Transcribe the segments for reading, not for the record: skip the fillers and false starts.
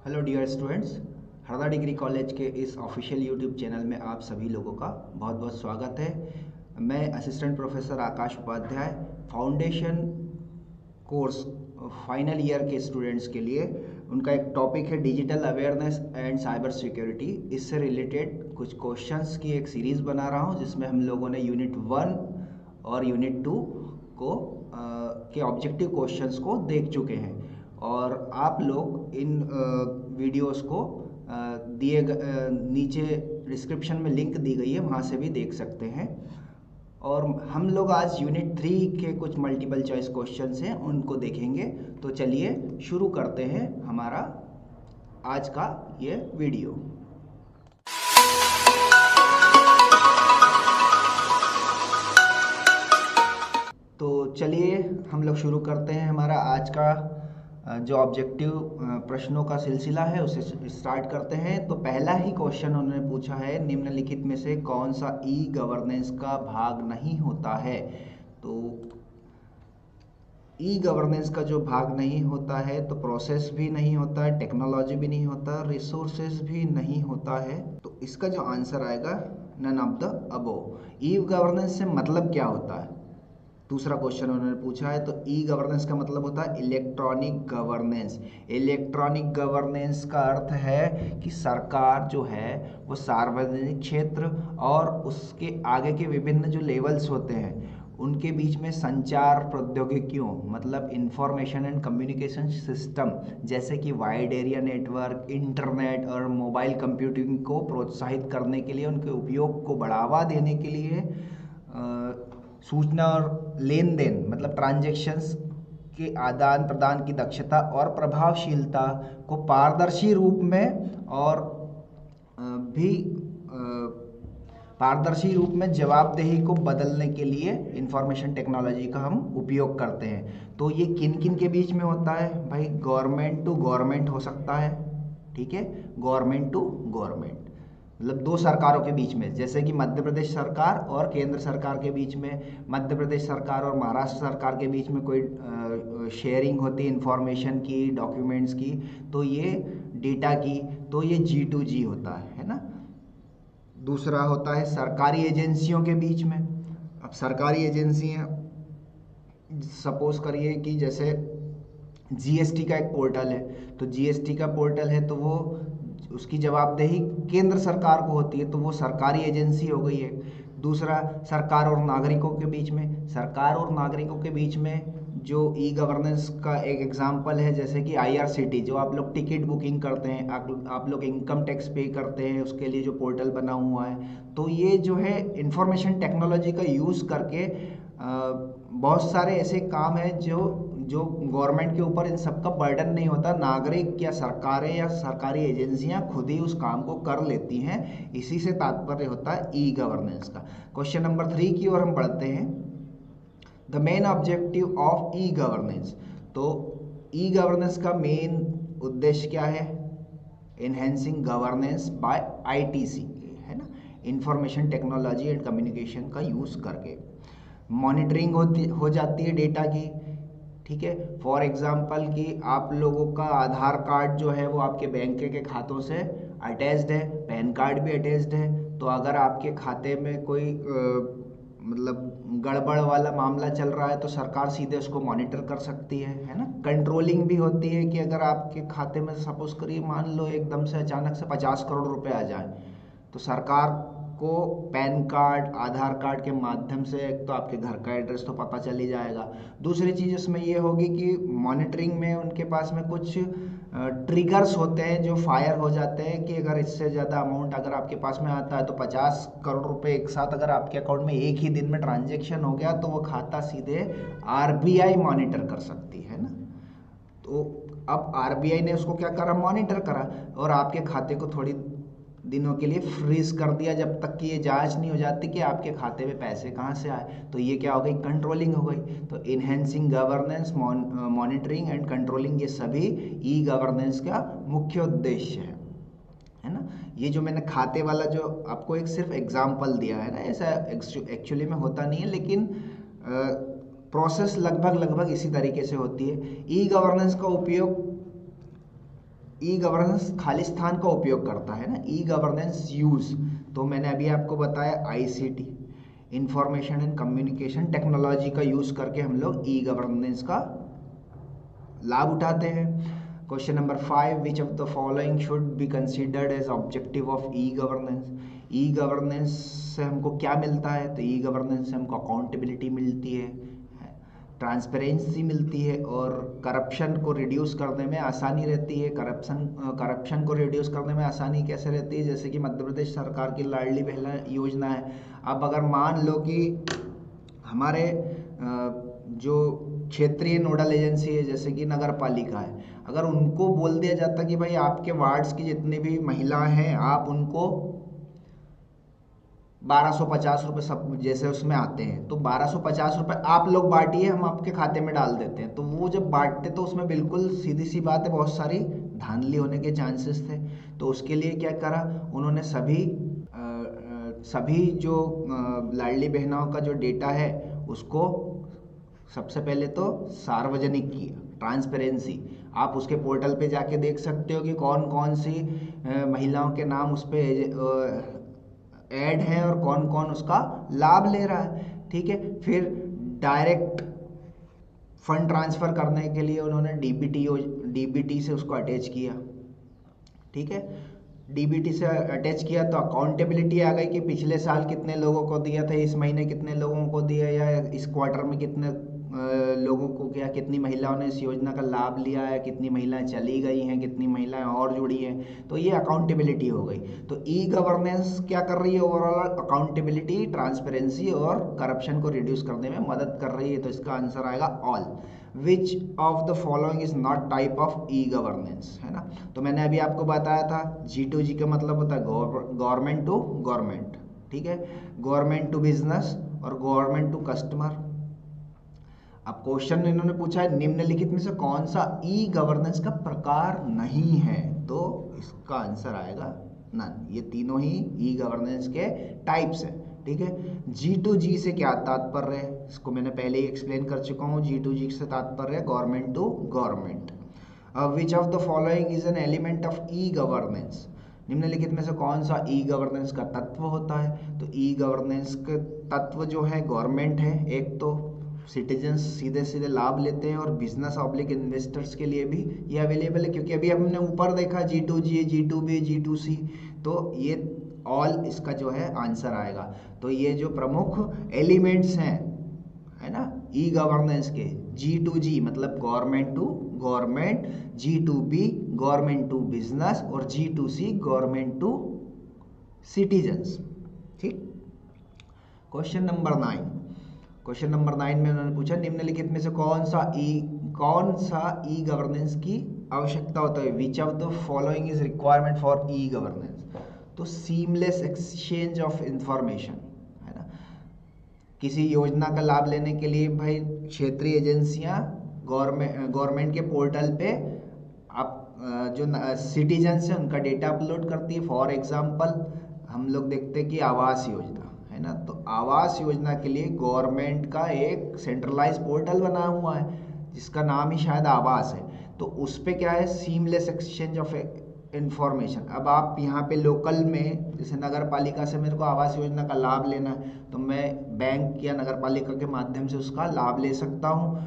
Hello dear students, Harda degree college के इस official YouTube channel में आप सभी लोगों का बहुत बहुत स्वागत है। मैं assistant professor Akash Upadhyay foundation course final year के स्टूडेंट्स के लिए उनका एक टॉपिक है digital awareness and cyber security. इससे रिलेटेड कुछ क्वेश्चंस की एक सीरीज़ बना रहा हूँ जिसमें हम लोगों ने यूनिट 1 और यूनिट 2 को के ऑब्जेक्टिव क्वेश्चंस को देख चुके हैं और आप लोग इन वीडियोस को नीचे डिस्क्रिप्शन में लिंक दी गई है, वहाँ से भी देख सकते हैं। और हम लोग आज यूनिट 3 के कुछ मल्टीपल चॉइस क्वेश्चंस हैं उनको देखेंगे। तो चलिए शुरू करते हैं हमारा आज का ये वीडियो। तो चलिए हम लोग शुरू करते हैं हमारा आज का जो ऑब्जेक्टिव प्रश्नों का सिलसिला है उसे स्टार्ट करते हैं। तो पहला ही क्वेश्चन उन्होंने पूछा है, निम्नलिखित में से कौन सा ई गवर्नेंस का भाग नहीं होता है। तो ई गवर्नेंस का जो भाग नहीं होता है तो प्रोसेस भी नहीं होता है, टेक्नोलॉजी भी नहीं होता, रिसोर्सेज भी नहीं होता है। तो इसका जो आंसर आएगा none of the above. E governance से मतलब क्या होता है? दूसरा क्वेश्चन उन्होंने पूछा है। तो ई गवर्नेंस का मतलब होता है इलेक्ट्रॉनिक गवर्नेंस। इलेक्ट्रॉनिक गवर्नेंस का अर्थ है कि सरकार जो है वो सार्वजनिक क्षेत्र और उसके आगे के विभिन्न जो लेवल्स होते हैं उनके बीच में संचार प्रौद्योगिकियों मतलब इंफॉर्मेशन एंड कम्युनिकेशन सिस्टम जैसे कि वाइड एरिया नेटवर्क, इंटरनेट और मोबाइल कंप्यूटिंग को प्रोत्साहित करने के लिए, उनके उपयोग को बढ़ावा देने के लिए सूचना और लेन देन मतलब ट्रांजैक्शंस के आदान प्रदान की दक्षता और प्रभावशीलता को पारदर्शी रूप में और भी पारदर्शी रूप में जवाबदेही को बदलने के लिए इंफॉर्मेशन टेक्नोलॉजी का हम उपयोग करते हैं। तो ये किन किन के बीच में होता है भाई? गवर्नमेंट टू गवर्नमेंट हो सकता है, ठीक है, गवर्नमेंट टू गवर्नमेंट मतलब दो सरकारों के बीच में, जैसे कि मध्य प्रदेश सरकार और केंद्र सरकार के बीच में, मध्य प्रदेश सरकार और महाराष्ट्र सरकार के बीच में कोई शेयरिंग होती है इंफॉर्मेशन की, डॉक्यूमेंट्स की, तो ये डेटा की, तो ये G2G होता है ना। दूसरा होता है सरकारी एजेंसियों के बीच में। अब सरकारी एजेंसियां सपोज करिए कि जैसे जीएसटी का एक पोर्टल है, तो जीएसटी का पोर्टल है तो वो उसकी जवाबदेही केंद्र सरकार को होती है, तो वो सरकारी एजेंसी हो गई है। दूसरा सरकार और नागरिकों के बीच में, सरकार और नागरिकों के बीच में जो ई गवर्नेंस का एक एग्जांपल है जैसे कि आईआरसीटी, जो आप लोग टिकट बुकिंग करते हैं, आप लोग इनकम टैक्स पे करते हैं, उसके लिए जो पोर्टल बना हुआ है, तो ये जो है इंफॉर्मेशन टेक्नोलॉजी का यूज़ करके बहुत सारे ऐसे काम हैं जो जो गवर्नमेंट के ऊपर इन सब का बर्डन नहीं होता, नागरिक या सरकारें या सरकारी एजेंसियां खुद ही उस काम को कर लेती हैं। इसी से तात्पर्य होता है ई गवर्नेंस का। क्वेश्चन नंबर 3 की ओर हम बढ़ते हैं। The main objective of e governance. तो ई गवर्नेंस का मेन उद्देश्य क्या है? एनहेंसिंग गवर्नेंस बाय आईटीसी, है ना, इंफॉर्मेशन टेक्नोलॉजी एंड कम्युनिकेशन का यूज़ करके। मॉनिटरिंग हो जाती है डेटा की, ठीक है। फॉर एग्जांपल कि आप लोगों का आधार कार्ड जो है वो आपके बैंक के खातों से अटैच्ड है, पैन कार्ड भी अटैच्ड है, तो अगर आपके खाते में कोई मतलब गड़बड़ वाला मामला चल रहा है तो सरकार सीधे उसको मॉनिटर कर सकती है ना। कंट्रोलिंग भी होती है कि अगर आपके खाते में सपोज करिए मान लो एकदम से अचानक से 50 करोड़ रुपए आ जाए, तो सरकार को पैन कार्ड, आधार कार्ड के माध्यम से एक तो आपके घर का एड्रेस तो पता चल ही जाएगा। दूसरी चीज़ उसमें ये होगी कि मॉनिटरिंग में उनके पास में कुछ ट्रिगर्स होते हैं जो फायर हो जाते हैं कि अगर इससे ज़्यादा अमाउंट अगर आपके पास में आता है तो 50 करोड़ रुपए एक साथ अगर आपके अकाउंट में एक ही दिन में ट्रांजेक्शन हो गया तो वो खाता सीधे आरबीआई मॉनिटर कर सकती है ना। तो अब आरबीआई ने उसको क्या करा? मॉनिटर करा और आपके खाते को थोड़ी दिनों के लिए फ्रीज कर दिया जब तक कि ये जांच नहीं हो जाती कि आपके खाते में पैसे कहाँ से आए। तो ये क्या हो गई? कंट्रोलिंग हो गई। तो enhancing governance, monitoring and controlling, ये सभी ई गवर्नेंस का मुख्य उद्देश्य है ना। ये जो मैंने खाते वाला जो आपको एक सिर्फ एग्जाम्पल दिया है ना, ऐसा एक्चुअली में होता नहीं है, लेकिन प्रोसेस लगभग लगभग इसी तरीके से होती है। ई गवर्नेंस का उपयोग ई गवर्नेंस खालिस्तान का उपयोग करता है ना, ई गवर्नेंस यूज। तो मैंने अभी आपको बताया ICT, information and communication technology का यूज करके हम लोग ई गवर्नेंस का लाभ उठाते हैं। Question number 5, which of the following should be considered as objective of e governance. E governance से हमको क्या मिलता है? तो ई गवर्नेंस से हमको अकाउंटेबिलिटी मिलती है, ट्रांसपेरेंसी मिलती है और करप्शन को रिड्यूस करने में आसानी रहती है। करप्शन को रिड्यूस करने में आसानी कैसे रहती है? जैसे कि मध्य प्रदेश सरकार की लाडली बहना योजना है। अब अगर मान लो कि हमारे जो क्षेत्रीय नोडल एजेंसी है जैसे कि नगर पालिका है, अगर उनको बोल दिया जाता कि भाई आपके वार्ड्स की जितनी भी महिलाएं हैं आप उनको 1250 रुपये सब जैसे उसमें आते हैं, तो 1250 रुपये आप लोग बांटिए, हम आपके खाते में डाल देते हैं। तो वो जब बांटते तो उसमें बिल्कुल सीधी सी बात है, बहुत सारी धांधली होने के चांसेस थे। तो उसके लिए क्या करा उन्होंने, सभी जो लाडली बहनाओं का जो डेटा है उसको सबसे पहले तो सार्वजनिक किया, ट्रांसपेरेंसी। आप उसके पोर्टल पे जाके देख सकते हो कि कौन कौन सी महिलाओं के नाम उस पर ऐड है और कौन कौन उसका लाभ ले रहा है। ठीक है, फिर डायरेक्ट फंड ट्रांसफ़र करने के लिए उन्होंने डीबीटी से उसको अटैच किया। ठीक है, डीबीटी से अटैच किया तो अकाउंटेबिलिटी आ गई कि पिछले साल कितने लोगों को दिया था, इस महीने कितने लोगों को दिया, या इस क्वार्टर में कितने लोगों को क्या, कितनी महिलाओं ने इस योजना का लाभ लिया है, कितनी महिलाएं चली गई हैं, कितनी महिलाएं और जुड़ी हैं। तो ये अकाउंटेबिलिटी हो गई। तो ई गवर्नेंस क्या कर रही है? ओवरऑल अकाउंटेबिलिटी, ट्रांसपेरेंसी और करप्शन को रिड्यूस करने में मदद कर रही है। तो इसका आंसर आएगा all. Which of the following is not type of e governance, है ना। तो मैंने अभी आपको बताया था G2G का मतलब होता है गवर्नमेंट टू गवर्नमेंट, ठीक है, गवर्नमेंट टू बिजनेस और गवर्नमेंट टू कस्टमर। अब क्वेश्चन इन्होंने पूछा है निम्नलिखित में से कौन सा ई गवर्नेंस का प्रकार नहीं है, तो इसका आंसर आएगा नन। ये तीनों ही ई गवर्नेंस के टाइप्स हैं। ठीक है, G2G से क्या तात्पर्य है? इसको मैंने पहले ही एक्सप्लेन कर चुका हूँ। G2G से तात्पर्य है government to government. Which of the following is an element of e governance. निम्नलिखित में से कौन सा ई गवर्नेंस का तत्व होता है? तो ई गवर्नेंस के तत्व जो है गवर्नमेंट है, एक तो सिटीजन्स सीधे सीधे लाभ लेते हैं और बिजनेस ऑब्लिक इन्वेस्टर्स के लिए भी ये अवेलेबल है, क्योंकि अभी हमने ऊपर देखा G2G, G2B, G2C, तो ये ऑल इसका जो है आंसर आएगा। तो ये जो प्रमुख एलिमेंट्स हैं, है ना, ई गवर्नेंस के, G2G मतलब government to government, G2B government to business और G2C गवर्नमेंट टू सिटीजन्स। ठीक, क्वेश्चन नंबर 9। क्वेश्चन नंबर 9 में उन्होंने पूछा निम्नलिखित में से कौन सा ई गवर्नेंस की आवश्यकता होता है? Which of the following is requirement for e governance. तो सीमलेस एक्सचेंज ऑफ इंफॉर्मेशन, है ना। किसी योजना का लाभ लेने के लिए भाई क्षेत्रीय एजेंसियां गवर्नमेंट के पोर्टल पे आप जो सिटीजन्स हैं उनका डेटा अपलोड करती है। फॉर एग्जांपल हम लोग देखते हैं कि आवास योजना, है ना, तो आवास योजना के लिए गवर्नमेंट का एक सेंट्रलाइज पोर्टल बना हुआ है जिसका नाम ही शायद आवास है। तो उस पे क्या है? Seamless exchange of information. अब आप यहाँ पे लोकल में, जैसे नगर पालिका से मेरे को आवास योजना का लाभ लेना है तो मैं बैंक या नगर पालिका के माध्यम से उसका लाभ ले सकता हूँ।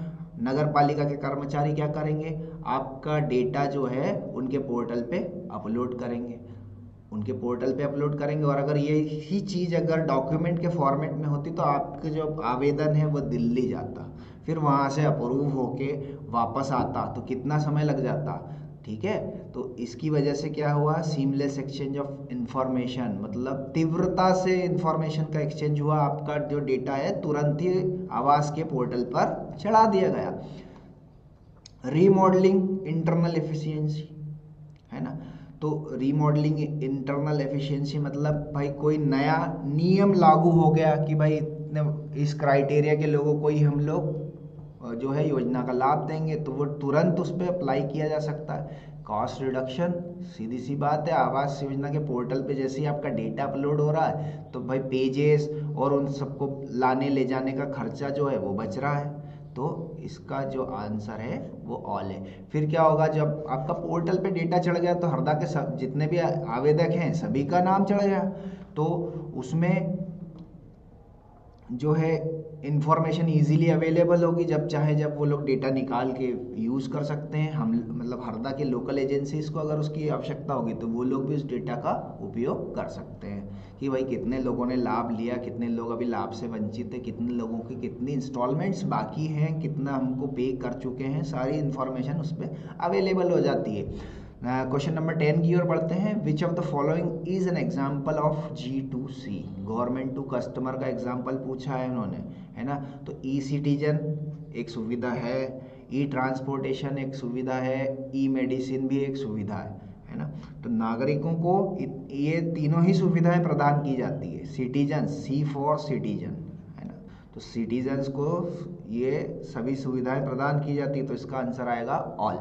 नगर पालिका के कर्मचारी क्या करेंगे? आपका डेटा जो है उनके पोर्टल पे अपलोड करेंगे, और अगर ये ही चीज़ अगर डॉक्यूमेंट के फॉर्मेट में होती तो आपका जो आवेदन है वो दिल्ली जाता, फिर वहाँ से अप्रूव होके वापस आता तो कितना समय लग जाता। ठीक है, तो इसकी वजह से क्या हुआ? सीमलेस एक्सचेंज ऑफ इंफॉर्मेशन, मतलब तीव्रता से इंफॉर्मेशन का एक्सचेंज हुआ। आपका जो डेटा है तुरंत ही आवास के पोर्टल पर चढ़ा दिया गया। रीमॉडलिंग इंटरनल एफिशिएंसी, है ना। तो रीमॉडलिंग इंटरनल एफिशिएंसी मतलब भाई कोई नया नियम लागू हो गया कि भाई इतने इस क्राइटेरिया के लोगों को ही हम लोग जो है योजना का लाभ देंगे, तो वो तुरंत उस पर अप्लाई किया जा सकता है। कॉस्ट रिडक्शन, सीधी सी बात है, आवास योजना के पोर्टल पे जैसे ही आपका डेटा अपलोड हो रहा है तो भाई पेजेस और उन सबको लाने ले जाने का खर्चा जो है वो बच रहा है। तो इसका जो आंसर है वो ऑल है। फिर क्या होगा, जब आपका पोर्टल पे डेटा चढ़ गया तो हरदा के सब जितने भी आवेदक हैं सभी का नाम चढ़ गया, तो उसमें जो है इंफॉर्मेशन इजीली अवेलेबल होगी, जब चाहे जब वो लोग डेटा निकाल के यूज़ कर सकते हैं। हम मतलब हरदा के लोकल एजेंसीज को अगर उसकी आवश्यकता होगी तो वो लोग भी उस डेटा का उपयोग कर सकते हैं कि भाई कितने लोगों ने लाभ लिया, कितने लोग अभी लाभ से वंचित है, कितने लोगों की कितनी इंस्टॉलमेंट्स बाकी हैं, कितना हमको पे कर चुके हैं, सारी इन्फॉर्मेशन उस पर अवेलेबल हो जाती है। क्वेश्चन नंबर 10 की ओर बढ़ते हैं। Which of the following is an example of G2C? Government to customer का एग्जाम्पल पूछा है उन्होंने, है ना। तो ई सिटीजन एक सुविधा है, ई ट्रांसपोर्टेशन एक सुविधा है, ई मेडिसिन भी एक सुविधा है ना। तो नागरिकों को ये तीनों ही सुविधाएं प्रदान की जाती है। सिटीजन, सी फॉर सिटीजन, है ना। तो सिटीजन्स को ये सभी सुविधाएं प्रदान की जाती है, तो इसका आंसर आएगा all.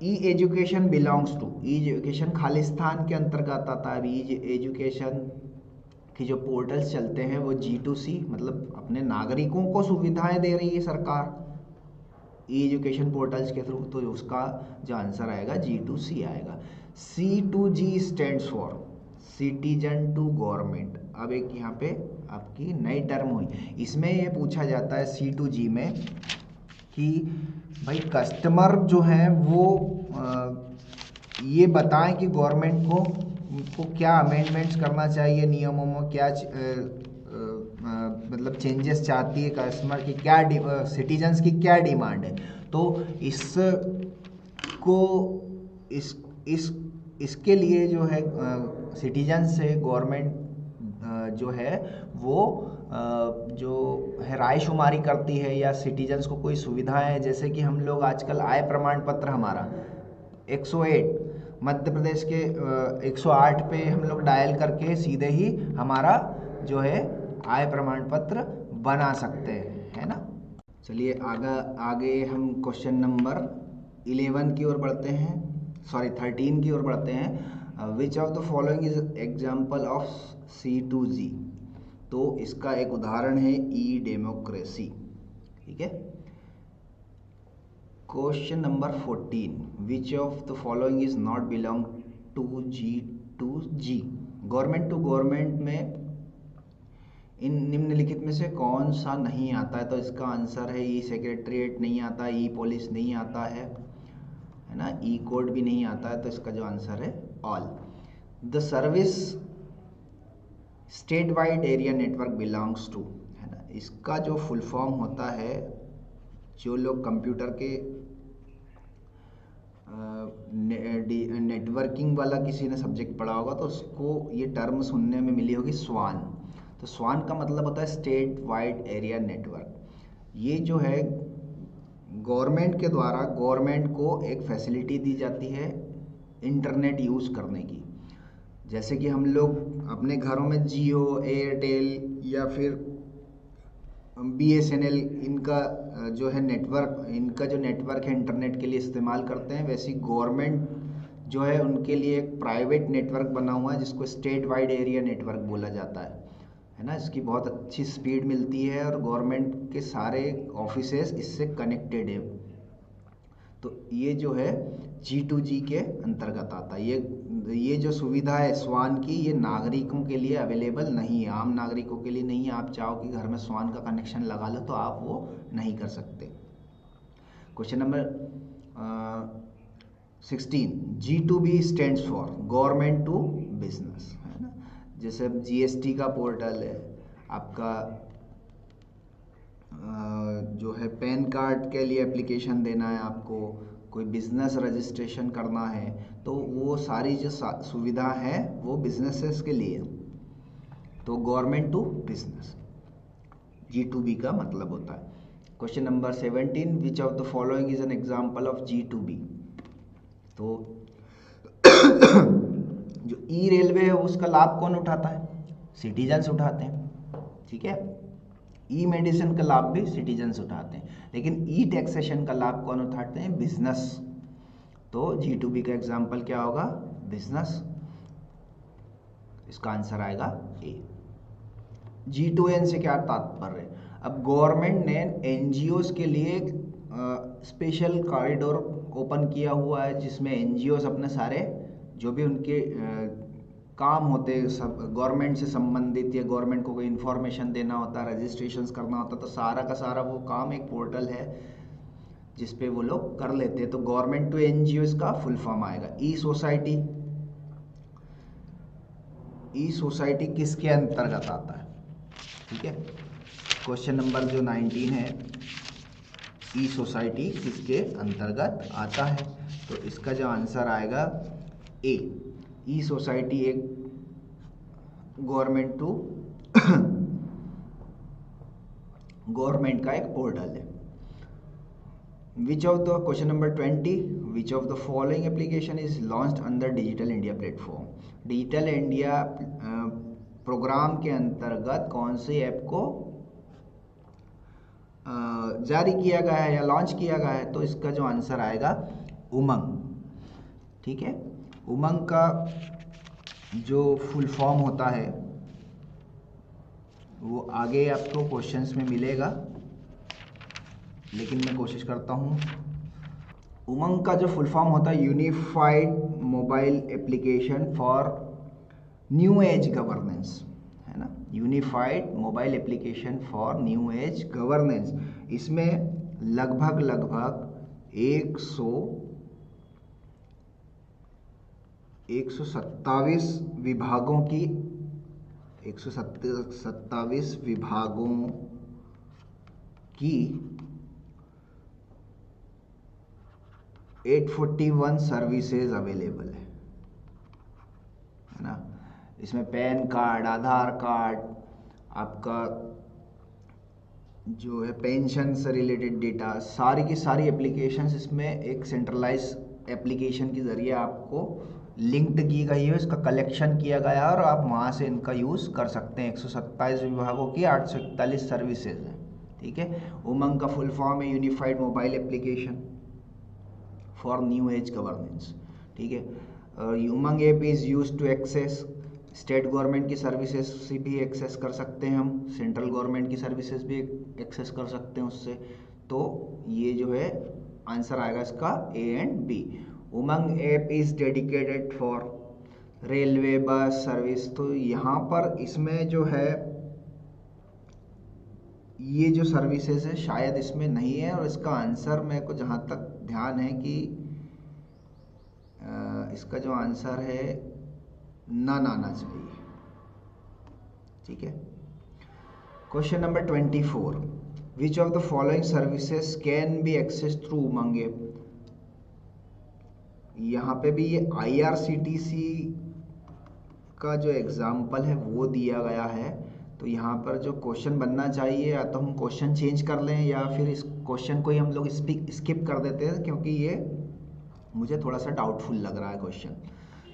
E education belongs to, e education Khalistan के अंतर्गत आता है। ई एजुकेशन की जो पोर्टल्स चलते हैं वो G2C, मतलब अपने नागरिकों को सुविधाएं दे रही है सरकार ई एजुकेशन पोर्टल्स के थ्रू, तो उसका जो आंसर आएगा G2C आएगा। C2G stands for citizen to government. अब एक यहाँ पे आपकी नई टर्म हुई, इसमें ये पूछा जाता है C2G में कि भाई कस्टमर जो हैं वो ये बताएं कि गवर्नमेंट को क्या अमेंडमेंट्स करना चाहिए, नियमों में क्या मतलब चेंजेस चाहती है कस्टमर की, क्या सिटीजन्स की क्या डिमांड है। तो इसको इसके लिए जो है सिटीजन से गवर्नमेंट जो है वो जो है रायशुमारी करती है, या सिटीजन्स को कोई सुविधाएं है, जैसे कि हम लोग आजकल आय प्रमाण पत्र हमारा 108 मध्य प्रदेश के 108 पे हम लोग डायल करके सीधे ही हमारा जो है आय प्रमाण पत्र बना सकते हैं, है ना। चलिए आगे हम क्वेश्चन नंबर 11 की ओर बढ़ते हैं, सॉरी 13 की ओर बढ़ते हैं। Which of the following is example of C2G? तो इसका एक उदाहरण है ई डेमोक्रेसी, ठीक है। Question number 14, which of the following is not belong to G2G? Government to government में इन निम्नलिखित में से कौन सा नहीं आता है? तो इसका आंसर है ई सेक्रेटरीट नहीं आता, ई पुलिस नहीं आता है ना, ई कोड भी नहीं आता है, तो इसका जो आंसर है all. The service state wide area network belongs to, है ना। इसका जो फुल फॉर्म होता है, जो लोग कंप्यूटर के नेटवर्किंग वाला किसी ने सब्जेक्ट पढ़ा होगा तो उसको ये टर्म सुनने में मिली होगी, स्वान। तो स्वान का मतलब होता है स्टेट वाइड एरिया नेटवर्क। ये जो है गवर्नमेंट के द्वारा गवर्नमेंट को एक फैसिलिटी दी जाती है इंटरनेट यूज़ करने की। जैसे कि हम लोग अपने घरों में जियो, एयरटेल या फिर BSNL इनका जो है नेटवर्क, इनका जो नेटवर्क है इंटरनेट के लिए इस्तेमाल करते हैं, वैसी गवर्नमेंट जो है उनके लिए एक प्राइवेट नेटवर्क बना हुआ है जिसको स्टेट वाइड एरिया नेटवर्क बोला जाता है ना। इसकी बहुत अच्छी स्पीड मिलती है और गवर्नमेंट के सारे ऑफिसेस इससे कनेक्टेड है। तो ये जो है G2G के अंतर्गत आता है। ये जो सुविधा है स्वान की, ये नागरिकों के लिए अवेलेबल नहीं है, आम नागरिकों के लिए नहीं है। आप चाहो कि घर में स्वान का कनेक्शन लगा लो तो आप वो नहीं कर सकते। Question number 16, G2B stands for government to business, है ना। जैसे अब GST का पोर्टल है आपका, जो है पैन कार्ड के लिए एप्लीकेशन देना है आपको, कोई बिजनेस रजिस्ट्रेशन करना है, तो वो सारी जो सुविधा है वो बिजनेसेस के लिए। तो गवर्नमेंट टू बिजनेस G2B का मतलब होता है। Question number 17, which of the following is an example of G2B? तो जो ई रेलवे है उसका लाभ कौन उठाता है? सिटीजन्स उठाते हैं, ठीक है। ई मेडिसिन का लाभ भी सिटीजन्स उठाते हैं, लेकिन ई टैक्सेशन का लाभ कौन उठाते हैं? बिजनेस। तो G2B का एग्जाम्पल क्या होगा? बिजनेस। इसका आंसर आएगा ए। G2N से क्या तात्पर्य? अब गवर्नमेंट ने एनजीओस के लिए एक स्पेशल कॉरिडोर ओपन किया हुआ है, जिसमें एनजीओस अपने सारे जो भी उनके काम होते हैं सब गवर्नमेंट से संबंधित, या गवर्नमेंट को कोई इन्फॉर्मेशन देना होता है, रजिस्ट्रेशंस करना होता है, तो सारा का सारा वो काम एक पोर्टल है जिस पे वो लोग कर लेते हैं। तो गवर्नमेंट टू एनजीओस का फुल फॉर्म आएगा ई सोसाइटी। ई सोसाइटी किसके अंतर्गत आता है? ठीक है, क्वेश्चन नंबर जो 19 है, ई सोसाइटी किसके अंतर्गत आता है? तो इसका जो आंसर आएगा ए। ई सोसाइटी एक गवर्नमेंट टू गवर्नमेंट का एक पोर्टल है। Which of the question number 20, which of the following application is launched under digital India platform? Digital India programme के अंतर्गत कौन सी ऐप को जारी किया गया है या लॉन्च किया गया है? तो इसका जो आंसर आएगा उमंग। ठीक है, उमंग का जो फुल फॉर्म होता है वो आगे आपको क्वेश्चंस में मिलेगा, लेकिन मैं कोशिश करता हूँ। उमंग का जो फुल फॉर्म होता है unified mobile application for new age governance, है ना, unified mobile application for new age governance. इसमें लगभग 127 विभागों की 127 विभागों की 841 सर्विसेज अवेलेबल है ना। इसमें पैन कार्ड, आधार कार्ड, आपका जो है पेंशन से रिलेटेड डेटा, सारी की सारी एप्लीकेशंस इसमें एक सेंट्रलाइज एप्लीकेशन के ज़रिए आपको लिंक्ड की गई है, इसका कलेक्शन किया गया है और आप वहाँ से इनका यूज़ कर सकते हैं। 127 विभागों की 841 सर्विसेज हैं। ठीक है, उमंग का फुल फॉर्म है unified mobile application for new age governance. ठीक है, Umang app is use to access state government की सर्विसेज से भी एक्सेस कर सकते हैं हम, सेंट्रल गवर्नमेंट की सर्विसेज भी एक्सेस कर सकते हैं उससे। तो ये जो है आंसर आएगा इसका A and B. Umang app is dedicated for railway bus service. तो यहाँ पर इसमें जो है ये जो सर्विसेज है शायद इसमें नहीं है, और इसका आंसर मेरे को जहाँ तक ध्यान है कि इसका जो आंसर है नन आना चाहिए। ठीक है, question number 24, which of the following services can be access through Umang app? यहाँ पे भी ये IRCTC का जो एग्जाम्पल है वो दिया गया है। तो यहाँ पर जो क्वेश्चन बनना चाहिए, या तो हम क्वेश्चन चेंज कर लें या फिर इस क्वेश्चन को ही हम लोग स्किप कर देते हैं, क्योंकि ये मुझे थोड़ा सा डाउटफुल लग रहा है क्वेश्चन।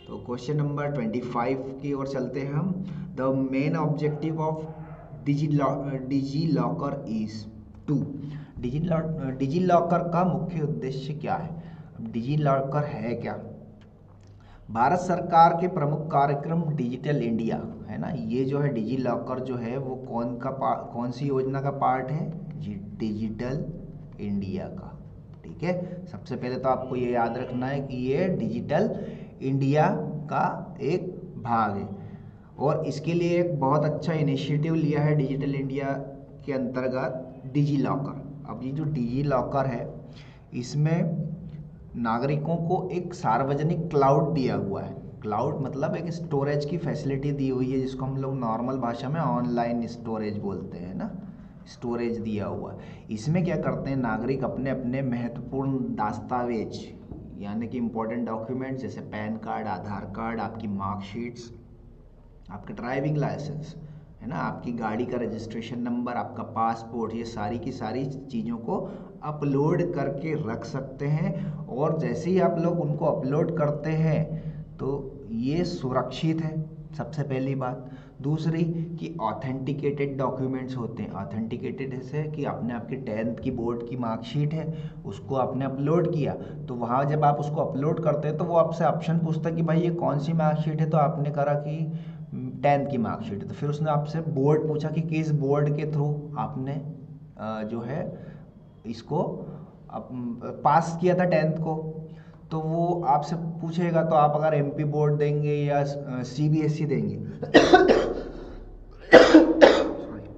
तो क्वेश्चन नंबर 25 की ओर चलते हैं हम। The main objective of DigiLocker is to. DigiLocker का मुख्य उद्देश्य क्या है? डिजी लॉकर है क्या? भारत सरकार के प्रमुख कार्यक्रम डिजिटल इंडिया, है ना। ये जो है डिजी लॉकर जो है वो कौन सी योजना का पार्ट है? डिजिटल इंडिया का। ठीक है, सबसे पहले तो आपको ये याद रखना है कि ये डिजिटल इंडिया का एक भाग है, और इसके लिए एक बहुत अच्छा इनिशिएटिव लिया है डिजिटल इंडिया के अंतर्गत डिजी लॉकर। अब ये जो डिजी लॉकर है इसमें नागरिकों को एक सार्वजनिक क्लाउड दिया हुआ है। क्लाउड मतलब एक स्टोरेज की फैसिलिटी दी हुई है, जिसको हम लोग नॉर्मल भाषा में ऑनलाइन स्टोरेज बोलते हैं ना, स्टोरेज दिया हुआ है। इसमें क्या करते हैं, नागरिक अपने अपने महत्वपूर्ण दस्तावेज यानी कि इम्पोर्टेंट डॉक्यूमेंट्स जैसे पैन कार्ड, आधार कार्ड, आपकी मार्कशीट्स, आपका ड्राइविंग लाइसेंस, है ना, आपकी गाड़ी का रजिस्ट्रेशन नंबर, आपका पासपोर्ट, ये सारी की सारी चीज़ों को अपलोड करके रख सकते हैं। और जैसे ही आप लोग उनको अपलोड करते हैं तो ये सुरक्षित है, सबसे पहली बात। दूसरी कि ऑथेंटिकेटेड डॉक्यूमेंट्स होते हैं। ऑथेंटिकेटेड ऐसे कि आपने आपकी 10th की बोर्ड की मार्कशीट है, उसको आपने अपलोड किया, तो वहाँ जब आप उसको अपलोड करते हैं तो वो आपसे ऑप्शन पूछता है कि भाई ये कौन सी मार्कशीट है, तो आपने करा कि 10th की मार्कशीट है। तो फिर उसने आपसे बोर्ड पूछा कि किस बोर्ड के थ्रू आपने जो है इसको पास किया था 10th को, तो वो आपसे पूछेगा, तो आप अगर एमपी बोर्ड देंगे या सीबीएसई देंगे सॉरी,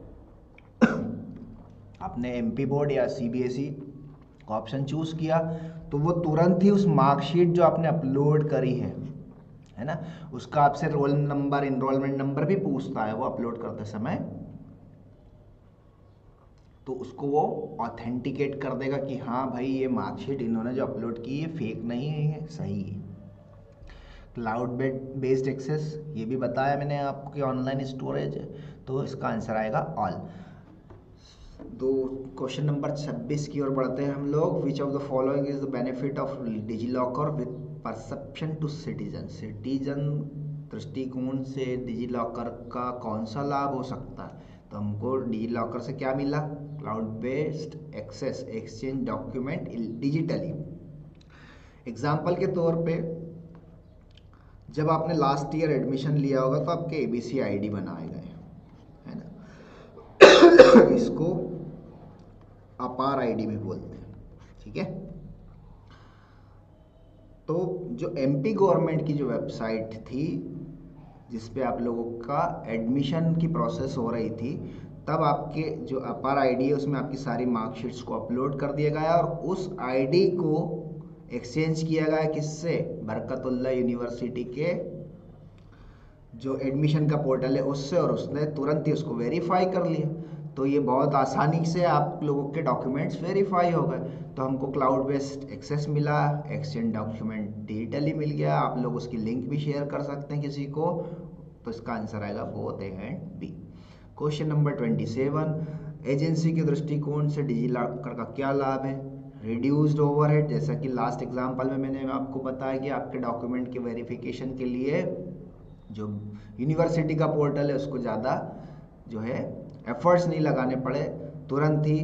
आपने एमपी बोर्ड या सीबीएसई का ऑप्शन चूज किया, तो वो तुरंत ही उस मार्कशीट जो आपने अपलोड करी है ना, उसका आपसे रोल नंबर, इनरोलमेंट नंबर भी पूछता है वो अपलोड करते समय, तो उसको वो ऑथेंटिकेट कर देगा कि हाँ भाई ये मार्कशीट इन्होंने जो अपलोड की है फेक नहीं है, सही है। क्लाउड बेस्ड एक्सेस, ये भी बताया मैंने आपको कि ऑनलाइन स्टोरेज है, तो इसका आंसर आएगा ऑल। तो क्वेश्चन नंबर 26 की ओर बढ़ते हैं हम लोग। Which of the following is the benefit of DigiLocker with perception to citizen. Citizen दृष्टिकोण से डिजीलॉकर का कौन सा लाभ हो सकता है? तो हमको डिजीलॉकर से क्या मिला? Cloud based access, exchange document digitally. Example के तौर पे, जब आपने लास्ट ईयर एडमिशन लिया होगा तो आपके एबीसी आईडी बनाए गए, है ना इसको अपार आईडी भी बोलते हैं, ठीक है। तो जो एमपी गवर्नमेंट की जो वेबसाइट थी जिस पे आप लोगों का एडमिशन की प्रोसेस हो रही थी, तब आपके जो अपार आईडी है उसमें आपकी सारी मार्कशीट्स को अपलोड कर दिया गया और उस आईडी को एक्सचेंज किया गया किससे? बरकतुल्लाह यूनिवर्सिटी के जो एडमिशन का पोर्टल है उससे, और उसने तुरंत ही उसको वेरीफाई कर लिया। तो ये बहुत आसानी से आप लोगों के डॉक्यूमेंट्स वेरीफाई हो गए। तो हमको क्लाउड बेस्ड एक्सेस मिला, एक्सचेंज डॉक्यूमेंट डिजिटली मिल गया, आप लोग उसकी लिंक भी शेयर कर सकते हैं किसी को। तो इसका आंसर आएगा both A and B. Question number 27, agency के दृष्टिकोण से डिजिलॉकर का क्या लाभ है? रिड्यूस्ड ओवरहेड, जैसा कि लास्ट एग्जाम्पल में मैंने आपको बताया कि आपके डॉक्यूमेंट के वेरिफिकेशन के लिए जो यूनिवर्सिटी का पोर्टल है उसको ज़्यादा जो है एफर्ट्स नहीं लगाने पड़े, तुरंत ही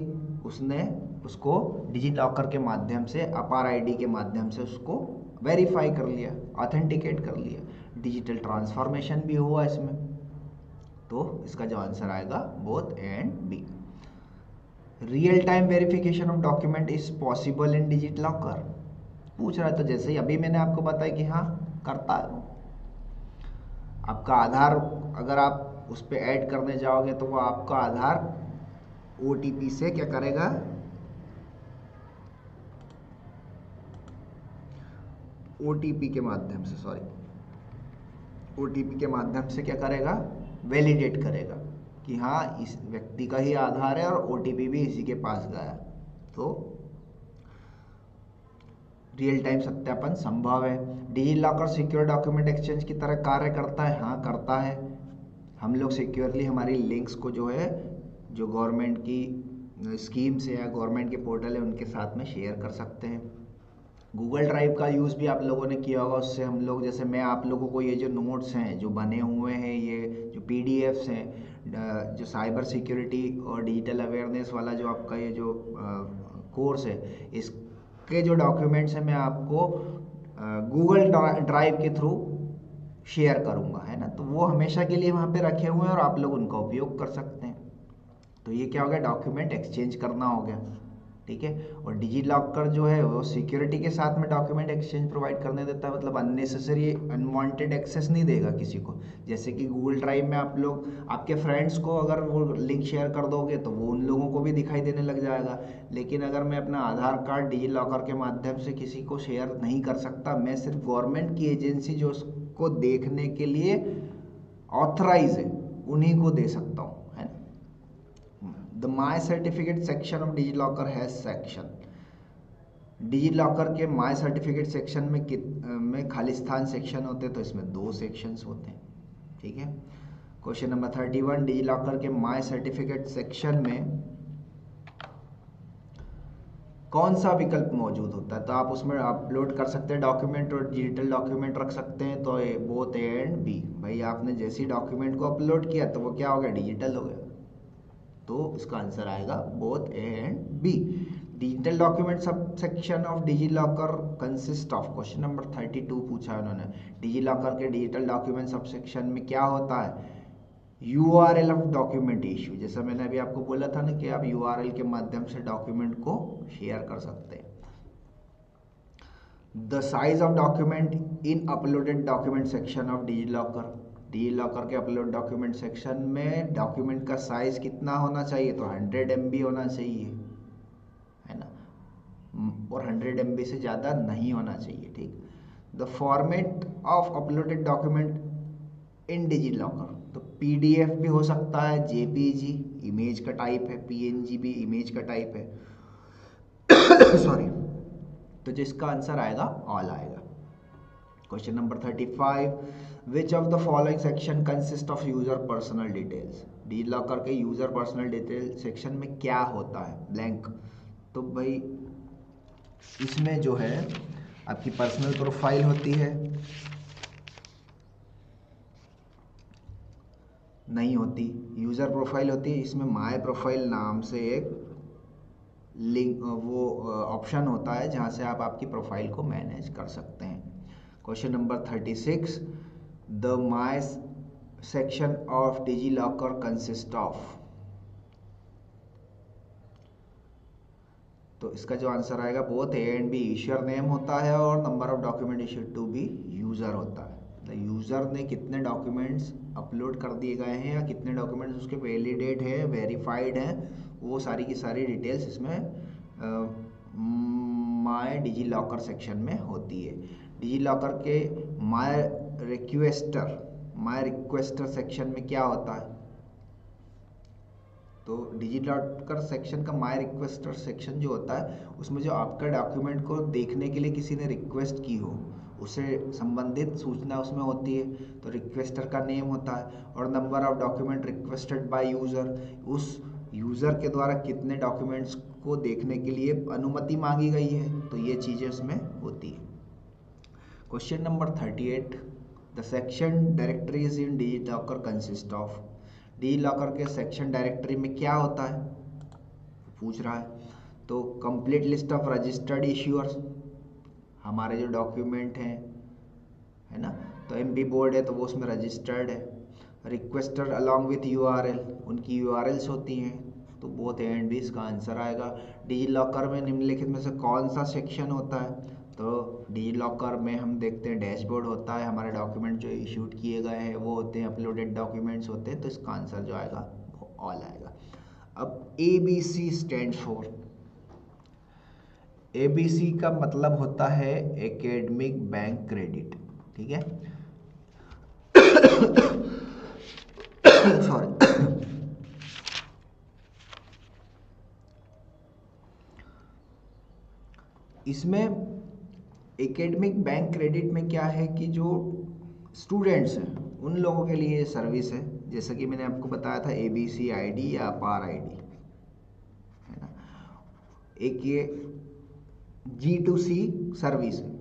उसने उसको डिजिलॉकर के माध्यम से, अपार आईडी के माध्यम से उसको वेरीफाई कर लिया, ऑथेंटिकेट कर लिया, डिजिटल ट्रांसफॉर्मेशन भी हुआ इसमें। तो इसका जो आंसर आएगा both A and B. Real time verification of document is possible in DigiLocker पूछ रहा है, तो जैसे ही अभी मैंने आपको बताया कि हाँ करता है। आपका आधार अगर आप उस पर ऐड करने जाओगे तो वो आपका आधार ओटीपी से क्या करेगा? ओटीपी के माध्यम से, ओटीपी के माध्यम से क्या करेगा? वैलिडेट करेगा कि हाँ इस व्यक्ति का ही आधार है और ओटीपी भी इसी के पास गया। तो रियल टाइम सत्यापन संभव है। डिजिलॉकर सिक्योर डॉक्यूमेंट एक्सचेंज की तरह कार्य करता है? हाँ करता है। हम लोग सिक्योरली हमारी लिंक्स को जो है, जो गवर्नमेंट की स्कीम्स है या गवर्नमेंट के पोर्टल है उनके साथ में शेयर कर सकते हैं। गूगल ड्राइव का यूज़ भी आप लोगों ने किया होगा, उससे हम लोग, जैसे मैं आप लोगों को ये जो नोट्स हैं जो बने हुए हैं, ये जो पीडीएफ्स हैं, जो साइबर सिक्योरिटी और डिजिटल अवेयरनेस वाला जो आपका ये जो कोर्स है, इसके जो डॉक्यूमेंट्स हैं मैं आपको गूगल ड्राइव के थ्रू शेयर करूँगा, है ना। तो वो हमेशा के लिए वहाँ पे रखे हुए हैं और आप लोग उनका उपयोग कर सकते हैं। तो ये क्या हो गया? डॉक्यूमेंट एक्सचेंज करना हो गया, ठीक है। और डिजिलॉकर जो है वो सिक्योरिटी के साथ में डॉक्यूमेंट एक्सचेंज प्रोवाइड करने देता है, मतलब अननेसेसरी अनवांटेड एक्सेस नहीं देगा किसी को। जैसे कि गूगल ड्राइव में आप लोग आपके फ्रेंड्स को अगर वो लिंक शेयर कर दोगे तो वो उन लोगों को भी दिखाई देने लग जाएगा। लेकिन अगर मैं अपना आधार कार्ड डिजिलॉकर के माध्यम से किसी को शेयर नहीं कर सकता, मैं सिर्फ गवर्नमेंट की एजेंसी जो उसको देखने के लिए ऑथराइज है उन्हीं को दे सकता हूँ, है ना। The My Certificate section of DigiLocker has section. DigiLocker के माई सर्टिफिकेट सेक्शन में खालिस्तान सेक्शन होते हैं, तो इसमें 2 सेक्शंस होते हैं, ठीक है। क्वेश्चन नंबर 31, डिजिलॉकर के माई सर्टिफिकेट सेक्शन में कौन सा विकल्प मौजूद होता है? तो आप उसमें अपलोड कर सकते हैं डॉक्यूमेंट और डिजिटल डॉक्यूमेंट रख सकते हैं। तो बोथ ए एंड बी। भाई आपने जैसे ही डॉक्यूमेंट को अपलोड किया तो वो क्या हो गया? डिजिटल हो गया। तो इसका आंसर आएगा both A and B. Digital document sub section of DigiLocker consist of, question number 32 पूछा है उन्होंने, डिजिलॉकर के डिजिटल डॉक्यूमेंट सब सेक्शन में क्या होता है? URL ऑफ डॉक्यूमेंट इश्यू, जैसा मैंने अभी आपको बोला था ना कि आप URL के माध्यम से डॉक्यूमेंट को शेयर कर सकते हैं। The size of document in uploaded document section of DigiLocker, DigiLocker के अपलोड डॉक्यूमेंट सेक्शन में डॉक्यूमेंट का साइज कितना होना चाहिए, तो 100 MB होना चाहिए, है ना, और 100 MB से ज़्यादा नहीं होना चाहिए, ठीक। The format of uploaded document in DigiLocker, तो PDF भी हो सकता है, JPG इमेज का टाइप है, PNG भी इमेज का टाइप है सॉरी। तो जिसका आंसर आएगा ऑल आएगा। Question number 35, which of the following section consist of user personal details, DigiLocker के यूजर पर्सनल डिटेल सेक्शन में क्या होता है, ब्लैंक। तो भाई इसमें जो है आपकी पर्सनल प्रोफाइल होती है, नहीं होती, यूज़र प्रोफाइल होती है, इसमें माय प्रोफाइल नाम से एक लिंक वो ऑप्शन होता है जहाँ से आप आपकी प्रोफाइल को मैनेज कर सकते हैं। Question number 36, the my section of DigiLocker consist of, तो इसका जो आंसर आएगा both A and B, issuer name होता है और number of document issued to be user होता है। यूज़र ने कितने डॉक्यूमेंट्स अपलोड कर दिए गए हैं या कितने डॉक्यूमेंट्स उसके वैलिडेट है, वेरीफाइड हैं, वो सारी की सारी डिटेल्स इसमें माय डिजीलॉकर सेक्शन में होती है। डिजीलॉकर के माय रिक्वेस्टर सेक्शन में क्या होता है, तो डिजीलॉकर सेक्शन का माय रिक्वेस्टर सेक्शन जो होता है उसमें जो आपका डॉक्यूमेंट को देखने के लिए किसी ने रिक्वेस्ट की हो उससे संबंधित सूचना उसमें होती है, तो रिक्वेस्टर का नेम होता है, और number of document requested by user, उस यूज़र के द्वारा कितने डॉक्यूमेंट्स को देखने के लिए अनुमति मांगी गई है, तो ये चीज़ें उसमें होती है। Question number 38, the section directories in DigiLocker consist of, DigiLocker के सेक्शन डायरेक्टरी में क्या होता है पूछ रहा है, तो complete list of registered issuers, हमारे जो डॉक्यूमेंट हैं, है ना, तो MP बोर्ड है तो वो उसमें रजिस्टर्ड है। रिक्वेस्टर अलॉन्ग विथ URL, उनकी URLs होती हैं, तो बोथ A एंड B इसका आंसर आएगा। डिजीलॉकर में निम्नलिखित में से कौन सा सेक्शन होता है, तो डिजीलॉकर में हम देखते हैं डैशबोर्ड होता है, हमारे डॉक्यूमेंट जो इशूड किए गए हैं वो होते हैं, अपलोडेड डॉक्यूमेंट्स होते हैं, तो इसका आंसर जो आएगा वो ऑल आएगा। अब ABC स्टैंड फॉर, ABC का मतलब होता है एकेडमिक बैंक क्रेडिट, ठीक है सॉरी इसमें एकेडमिक बैंक क्रेडिट में क्या है कि जो स्टूडेंट्स हैं उन लोगों के लिए सर्विस है, जैसा कि मैंने आपको बताया था ABC ID या अपार ID, है ना। एक ये G2C सर्विस है,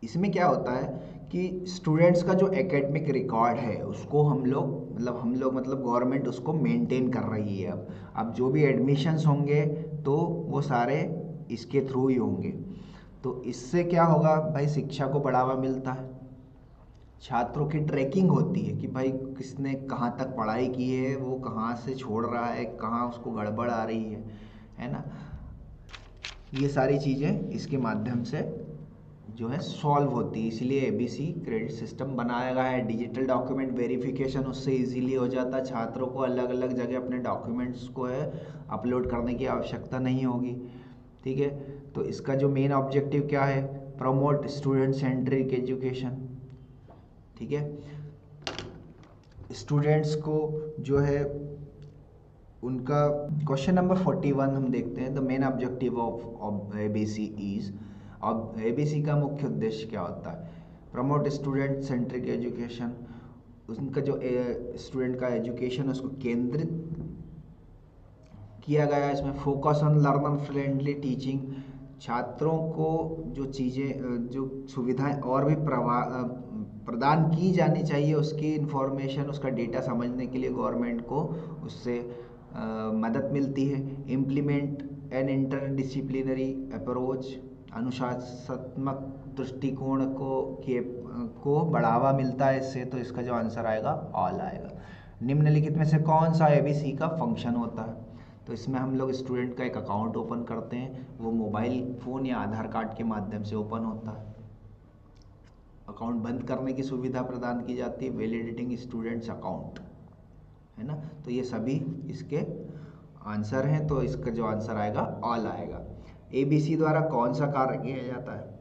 इसमें क्या होता है कि स्टूडेंट्स का जो एकेडमिक रिकॉर्ड है उसको हम लोग मतलब गवर्नमेंट उसको मेंटेन कर रही है। अब जो भी एडमिशन्स होंगे तो वो सारे इसके थ्रू ही होंगे, तो इससे क्या होगा भाई, शिक्षा को बढ़ावा मिलता है, छात्रों की ट्रैकिंग होती है कि भाई किसने कहाँ तक पढ़ाई की है, वो कहाँ से छोड़ रहा है, कहाँ उसको गड़बड़ आ रही है ना। ये सारी चीज़ें इसके माध्यम से जो है सॉल्व होती है, इसलिए ABC क्रेडिट सिस्टम बनाया गया है। डिजिटल डॉक्यूमेंट वेरिफिकेशन उससे इजीली हो जाता है, छात्रों को अलग अलग जगह अपने डॉक्यूमेंट्स को है अपलोड करने की आवश्यकता नहीं होगी, ठीक है। तो इसका जो मेन ऑब्जेक्टिव क्या है, प्रमोट स्टूडेंट सेंट्रिक एजुकेशन, ठीक है। स्टूडेंट्स को जो है उनका, क्वेश्चन नंबर 41 हम देखते हैं, the main objective of ABC is, अब ABC का मुख्य उद्देश्य क्या होता है, प्रमोट स्टूडेंट सेंट्रिक एजुकेशन, उनका जो स्टूडेंट का एजुकेशन उसको केंद्रित किया गया है। इसमें focus on learner friendly teaching, छात्रों को जो चीज़ें जो सुविधाएं और भी प्रदान की जानी चाहिए उसकी इन्फॉर्मेशन, उसका डेटा समझने के लिए गवर्नमेंट को उससे मदद मिलती है। इम्प्लीमेंट एन इंटरडिसिप्लिनरी अप्रोच, अनुशासनात्मक दृष्टिकोण को बढ़ावा मिलता है इससे, तो इसका जो आंसर आएगा ऑल आएगा। निम्नलिखित में से कौन सा एबीसी का फंक्शन होता है? तो इसमें हम लोग स्टूडेंट का एक अकाउंट ओपन करते हैं, वो मोबाइल फ़ोन या आधार कार्ड के माध्यम से ओपन होता है। अकाउंट बंद करने की सुविधा प्रदान की जाती है, वैलिडेटिंग स्टूडेंट्स अकाउंट, है ना। तो ये सभी इसके आंसर हैं, तो इसका जो आंसर आएगा ऑल आएगा। एबीसी द्वारा कौन सा कार्य किया जाता है?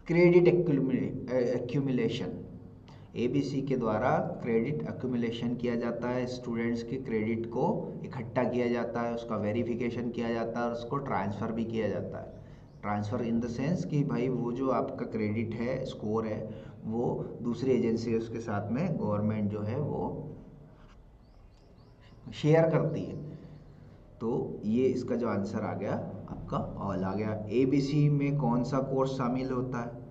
Credit accumulation. एबीसी के द्वारा क्रेडिट एक्यूमुलेशन किया जाता है, स्टूडेंट्स के क्रेडिट को इकट्ठा किया जाता है, उसका वेरिफिकेशन किया जाता है और उसको ट्रांसफ़र भी किया जाता है। ट्रांसफ़र इन द सेंस कि भाई वो जो आपका क्रेडिट है, स्कोर है, वो दूसरी एजेंसी के साथ में गवर्नमेंट जो है वो शेयर करती है। तो ये इसका जो आंसर आ गया आपका ऑल आ गया। एबीसी में कौन सा कोर्स शामिल होता है?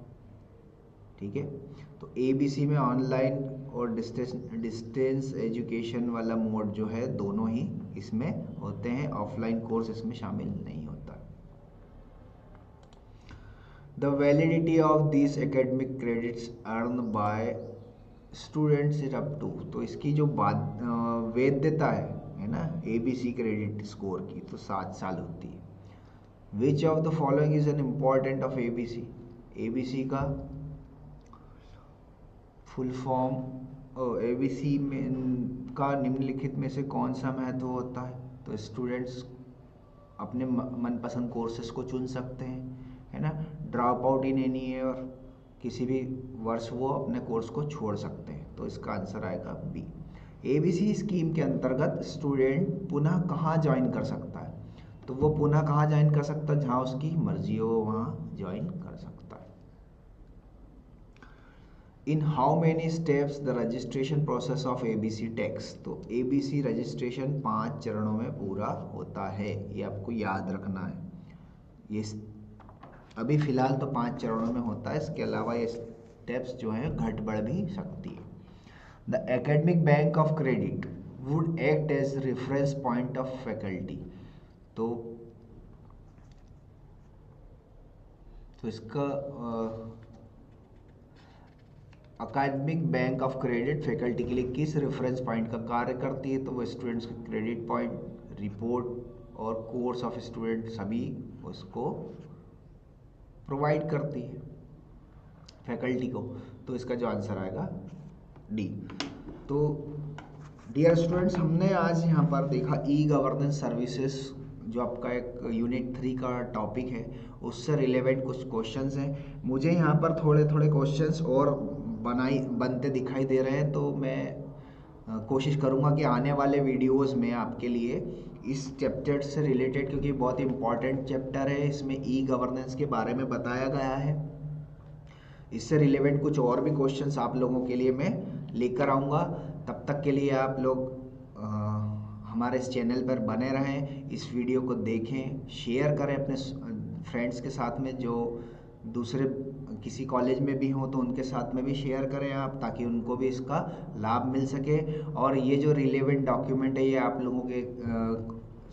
ठीक है, तो एबीसी में ऑनलाइन और डिस्टेंस एजुकेशन वाला मोड जो है दोनों ही इसमें होते हैं, ऑफलाइन कोर्स इसमें शामिल नहीं होता। The validity of this academic credits earn by students is up to, तो इसकी जो वैधता है ना एबीसी क्रेडिट स्कोर की, तो 7 साल होती है। Which of the following is an important of ABC? ABC का फुल फॉर्म, एबीसी में का निम्नलिखित में से कौन सा महत्व होता है? तो स्टूडेंट्स अपने मनपसंद कोर्सेज को चुन सकते हैं, है ना। Drop out in any year, किसी भी वर्ष वो अपने कोर्स को छोड़ सकते हैं, तो इसका आंसर आएगा बी। एबीसी स्कीम के अंतर्गत स्टूडेंट पुनः कहाँ ज्वाइन कर सकता है? तो वो पुनः कहाँ ज्वाइन कर सकता है? जहाँ उसकी मर्जी हो वहाँ ज्वाइन कर सकता है। In how many steps the registration process of ABC takes? तो एबीसी रजिस्ट्रेशन 5 चरणों में पूरा होता है, ये आपको याद रखना है। ये अभी फ़िलहाल तो 5 चरणों में होता है, इसके अलावा ये स्टेप्स जो हैं घट बढ़ भी सकती है। The academic bank of credit would act as reference point of faculty, तो इसका अकादमिक बैंक ऑफ क्रेडिट फैकल्टी के लिए किस रेफरेंस पॉइंट का कार्य करती है? तो वो स्टूडेंट्स के क्रेडिट पॉइंट, रिपोर्ट और कोर्स ऑफ स्टूडेंट सभी उसको प्रोवाइड करती है फैकल्टी को, तो इसका जो आंसर आएगा डी। तो डियर स्टूडेंट्स, हमने आज यहाँ पर देखा ई गवर्नेंस सर्विसेज, जो आपका एक यूनिट 3 का टॉपिक है, उससे रिलेवेंट कुछ क्वेश्चंस हैं। मुझे यहाँ पर थोड़े थोड़े क्वेश्चंस और बनते दिखाई दे रहे हैं, तो मैं कोशिश करूँगा कि आने वाले वीडियोस में आपके लिए इस चैप्टर से रिलेटेड, क्योंकि बहुत इंपॉर्टेंट चैप्टर है, इसमें ई गवर्नेंस के बारे में बताया गया है, इससे रिलेवेंट कुछ और भी क्वेश्चंस आप लोगों के लिए मैं लेकर आऊँगा। तब तक के लिए आप लोग हमारे इस चैनल पर बने रहें, इस वीडियो को देखें, शेयर करें अपने फ्रेंड्स के साथ में, जो दूसरे किसी कॉलेज में भी हों तो उनके साथ में भी शेयर करें आप, ताकि उनको भी इसका लाभ मिल सके। और ये जो रिलेवेंट डॉक्यूमेंट है ये आप लोगों के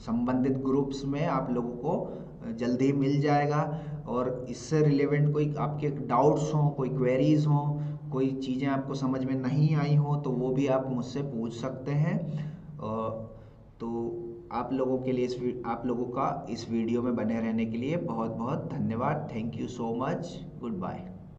संबंधित ग्रुप्स में आप लोगों को जल्दी ही मिल जाएगा। और इससे रिलेवेंट कोई आपके डाउट्स हों, कोई क्वेरीज़ हों, कोई चीज़ें आपको समझ में नहीं आई हों, तो वो भी आप मुझसे पूछ सकते हैं। तो आप लोगों के लिए आप लोगों का इस वीडियो में बने रहने के लिए बहुत बहुत धन्यवाद। Thank you so much. Good bye.